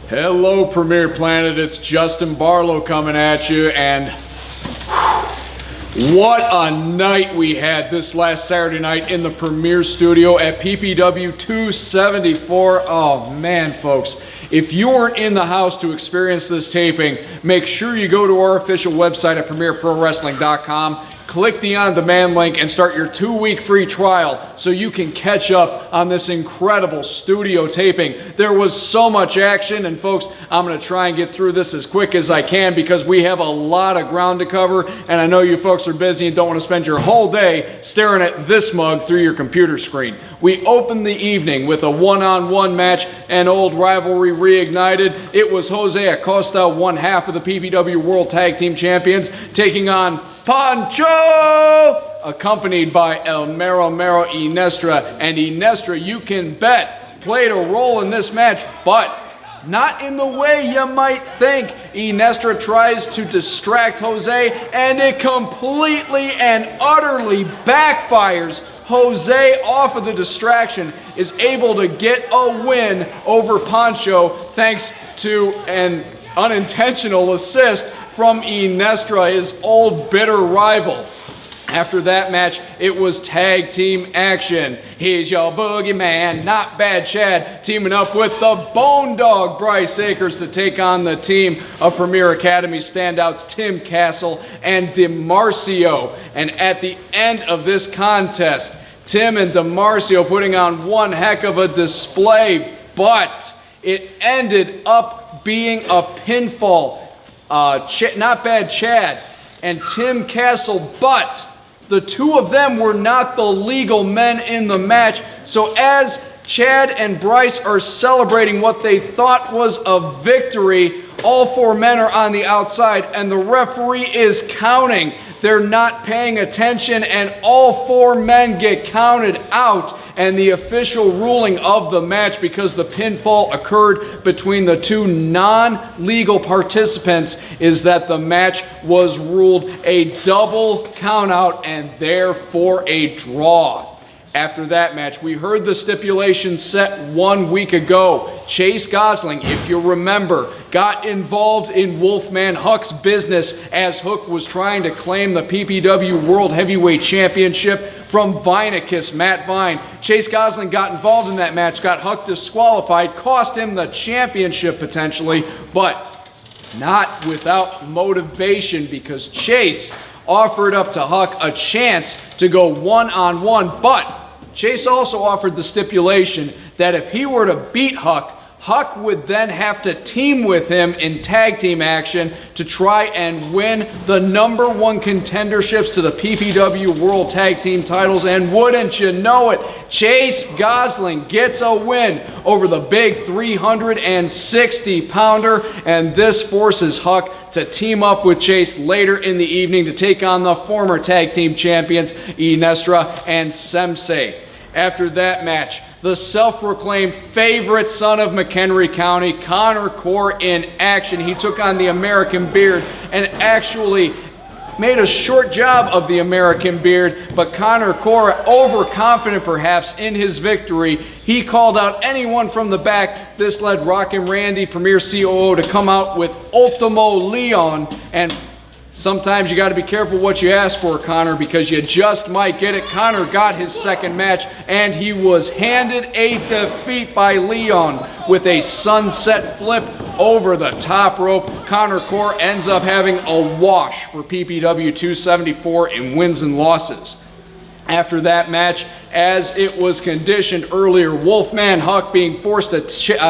Hello, Premier Planet. It's Justin Barlow coming at you, and what a night we had this last Saturday night in the Premier Studio at PPW274. Oh man, folks, if you weren't in the house to experience this taping, make sure you go to our official website at premierprowrestling.com. Click the on-demand link and start your 2-week free trial so you can catch up on this incredible studio taping. There was so much action, and folks, I'm going to try and get through this as quick as I can because we have a lot of ground to cover, and I know you folks are busy and don't want to spend your whole day staring at this mug through your computer screen. We opened the evening with a one-on-one match, an old rivalry reignited. It was Jose Acosta, one half of the PPW World Tag Team Champions, taking on Pancho, accompanied by Mero Mero Inestra. And Inestra, you can bet, played a role in this match, but not in the way you might think. Inestra tries to distract Jose, and it completely and utterly backfires. Jose, off of the distraction, is able to get a win over Pancho thanks to an unintentional assist from Inestra, his old bitter rival. After that match, it was tag team action. Here's your boogeyman, Not Bad Chad, teaming up with the Bone Dog Bryce Akers to take on the team of Premier Academy standouts Tim Castle and DeMarcio. And at the end of this contest, Tim and DeMarcio putting on one heck of a display, but it ended up being a pinfall. Not Bad Chad and Tim Castle, but the two of them were not the legal men in the match. So as Chad and Bryce are celebrating what they thought was a victory, all four men are on the outside and the referee is counting. They're not paying attention, and all four men get counted out. And the official ruling of the match, because the pinfall occurred between the two non-legal participants, is that the match was ruled a double countout and therefore a draw. After that match, we heard the stipulation set 1 week ago. Chase Gosling, if you remember, got involved in Wolfman Huck's business as Hook was trying to claim the PPW World Heavyweight Championship from Vinicus, Matt Vine. Chase Gosling got involved in that match, got Huck disqualified, cost him the championship potentially, but not without motivation, because Chase offered up to Huck a chance to go one-on-one, but Chase also offered the stipulation that if he were to beat Huck, Huck would then have to team with him in tag team action to try and win the #1 contenderships to the PPW World Tag Team titles. And wouldn't you know it, Chase Gosling gets a win over the big 360-pounder, and this forces Huck to team up with Chase later in the evening to take on the former tag team champions Inestra and Semsei. After that match, the self-proclaimed favorite son of McHenry County, Connor Core, in action. He took on the American Beard and actually made a short job of the American Beard, but Connor Core, overconfident perhaps in his victory, he called out anyone from the back. This led Rockin' Randy, Premier COO, to come out with Ultimo Leon, and sometimes you got to be careful what you ask for, Connor, because you just might get it. Connor got his second match, and he was handed a defeat by Leon with a sunset flip over the top rope. Connor Core ends up having a wash for PPW 274 in wins and losses. After that match, as it was conditioned earlier, Wolfman Huck being forced to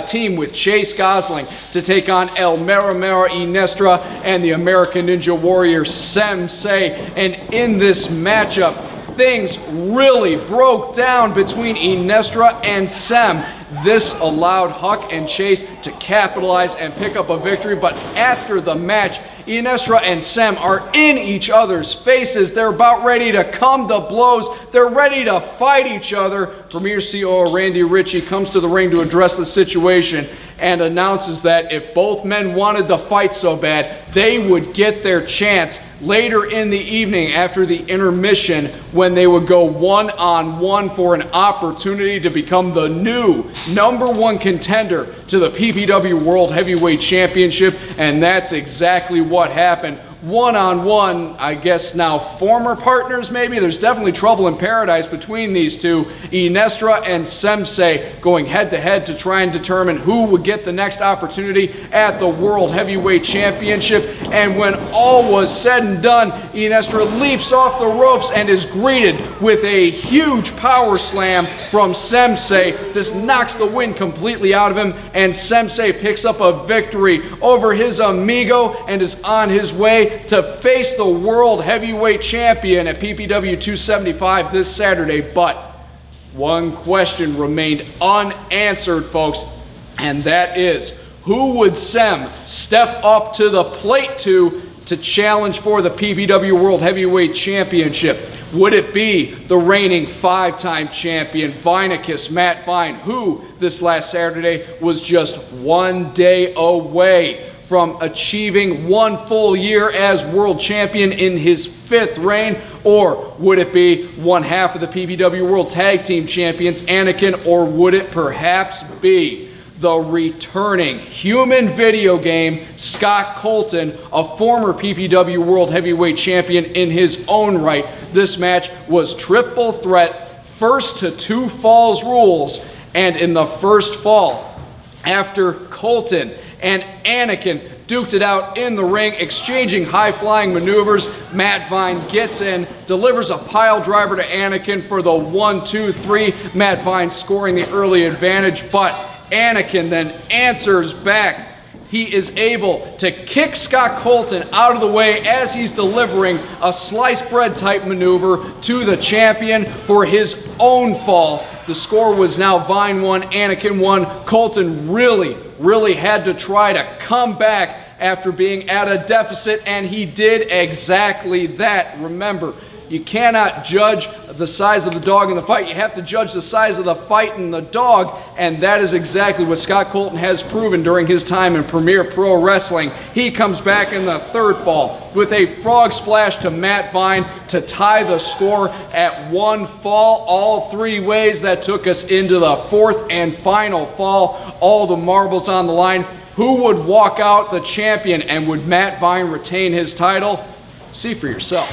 team with Chase Gosling to take on Mero Mero Inestra and the American Ninja Warrior Semsei. And in this matchup, things really broke down between Inestra and Sem. This allowed Huck and Chase to capitalize and pick up a victory, but after the match, Inestra and Sem are in each other's faces. They're about ready to come to blows. They're ready to fight each other. Premier COO Randy Ritchie comes to the ring to address the situation, and announces that if both men wanted to fight so bad, they would get their chance later in the evening after the intermission, when they would go one-on-one for an opportunity to become the new #1 contender to the PPW World Heavyweight Championship. And that's exactly what happened. One-on-one, I guess now former partners maybe. There's definitely trouble in paradise between these two. Inestra and Semsei going head-to-head to try and determine who would get the next opportunity at the World Heavyweight Championship. And when all was said and done, Inestra leaps off the ropes and is greeted with a huge power slam from Semsei. This knocks the wind completely out of him, and Semsei picks up a victory over his amigo and is on his way to face the World Heavyweight Champion at PPW 275 this Saturday. But one question remained unanswered, folks, and that is, who would Sem step up to the plate to challenge for the PPW World Heavyweight Championship? Would it be the reigning 5-time champion Vinicus Matt Vine, who this last Saturday was just 1 day away from achieving 1 full year as world champion in his 5th reign? Or would it be one half of the PPW World Tag Team Champions, Anakin? Or would it perhaps be the returning human video game Scott Colton, a former PPW World Heavyweight Champion in his own right? This match was triple threat, first to 2 falls rules, and in the first fall, after Colton and Anakin duked it out in the ring, exchanging high-flying maneuvers, Matt Vine gets in, delivers a pile driver to Anakin for the 1-2-3, Matt Vine scoring the early advantage, but Anakin then answers back. He is able to kick Scott Colton out of the way as he's delivering a sliced bread type maneuver to the champion for his own fall. The score was now Vine 1, Anakin 1. Colton really had to try to come back after being at a deficit, and he did exactly that. Remember, you cannot judge the size of the dog in the fight. You have to judge the size of the fight in the dog, and that is exactly what Scott Colton has proven during his time in Premier Pro Wrestling. He comes back in the 3rd fall with a frog splash to Matt Vine to tie the score at 1 fall. All 3 ways that took us into the 4th and final fall. All the marbles on the line. Who would walk out the champion, and would Matt Vine retain his title? See for yourself.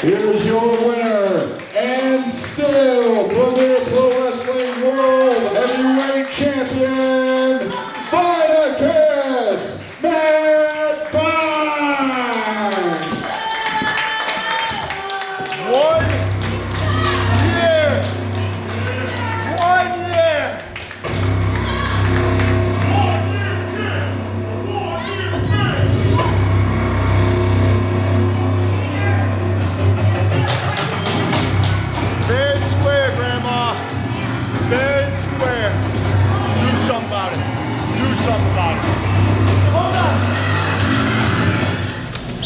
Here's your winner, and still Premier Pro Wrestling World Heavyweight Champion, Vinicus Matt Vine! 1 year! 1 year!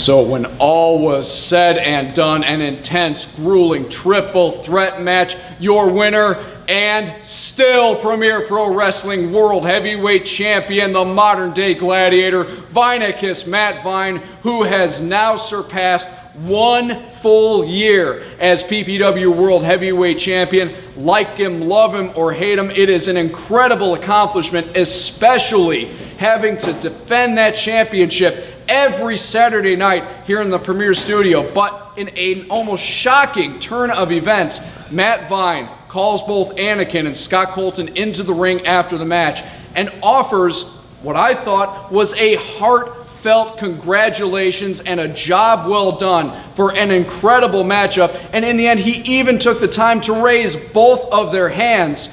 So when all was said and done, an intense, grueling triple threat match, your winner and still Premier Pro Wrestling World Heavyweight Champion, the modern day gladiator, Vinicus Matt Vine, who has now surpassed 1 full year as PPW World Heavyweight Champion. Like him, love him, or hate him, it is an incredible accomplishment, especially having to defend that championship every Saturday night here in the Premier Studio. But in an almost shocking turn of events, Matt Vine calls both Anakin and Scott Colton into the ring after the match and offers what I thought was a heartfelt congratulations and a job well done for an incredible matchup. And in the end, he even took the time to raise both of their hands.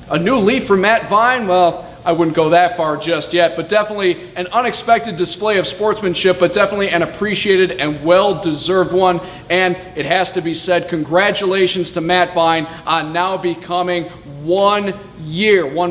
A new leaf for Matt Vine? Well, I wouldn't go that far just yet, but definitely an unexpected display of sportsmanship, but definitely an appreciated and well-deserved one. And it has to be said, congratulations to Matt Vine on now becoming 1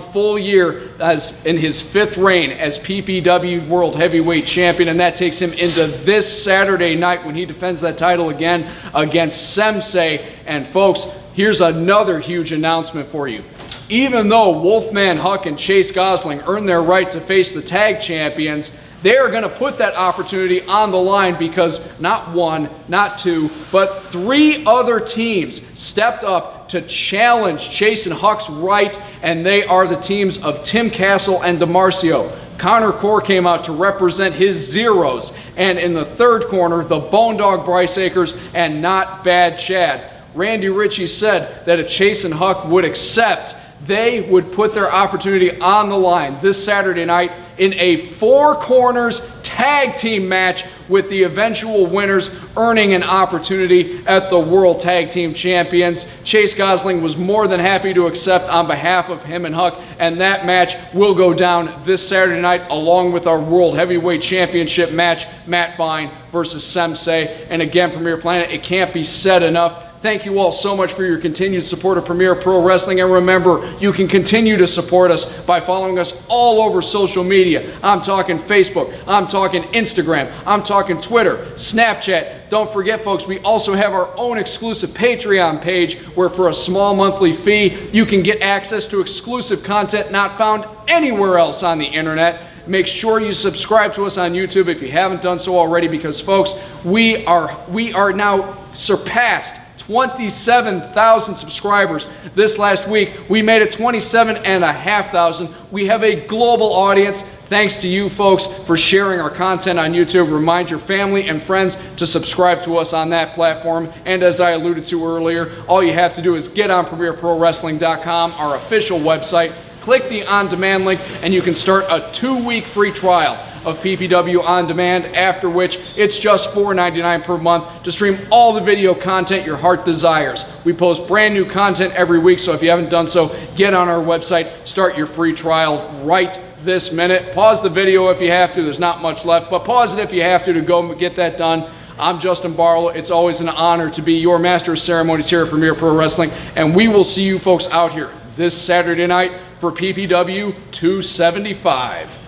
full year as in his 5th reign as PPW World Heavyweight Champion, and that takes him into this Saturday night when he defends that title again against Semsei. And folks, here's another huge announcement for you. Even though Wolfman Huck and Gosling earned their right to face the tag champions, they are going to put that opportunity on the line because not 1, not 2, but 3 other teams stepped up to challenge Chase and Huck's right, and they are the teams of Tim Castle and DeMarcio. Connor Core came out to represent his Zeros, and in the 3rd corner, the Bone Dog Bryce Akers and Not Bad Chad. Randy Ritchie said that if Chase and Huck would accept, they would put their opportunity on the line this Saturday night in a 4 corners tag team match, with the eventual winners earning an opportunity at the World Tag Team Champions. Chase Gosling was more than happy to accept on behalf of him and Huck, and that match will go down this Saturday night along with our World Heavyweight Championship match, Matt Vine versus Semsei. And again, Premier Planet, it can't be said enough. Thank you all so much for your continued support of Premier Pro Wrestling. And remember, you can continue to support us by following us all over social media. I'm talking Facebook, I'm talking Instagram, I'm talking Twitter, Snapchat. Don't forget, folks, we also have our own exclusive Patreon page where for a small monthly fee, you can get access to exclusive content not found anywhere else on the internet. Make sure you subscribe to us on YouTube if you haven't done so already, because, folks, we are now surpassed 27,000 subscribers this last week. We made it 27,500. We have a global audience. Thanks to you folks for sharing our content on YouTube. Remind your family and friends to subscribe to us on that platform. And as I alluded to earlier, all you have to do is get on PremierProWrestling.com, our official website, click the on-demand link, and you can start a 2-week free trial of PPW On Demand, after which it's just $4.99 per month to stream all the video content your heart desires. We post brand new content every week, so if you haven't done so, get on our website, start your free trial right this minute. Pause the video if you have to, there's not much left, but pause it if you have to go get that done. I'm Justin Barlow. It's always an honor to be your master of ceremonies here at Premier Pro Wrestling, and we will see you folks out here this Saturday night for PPW 275.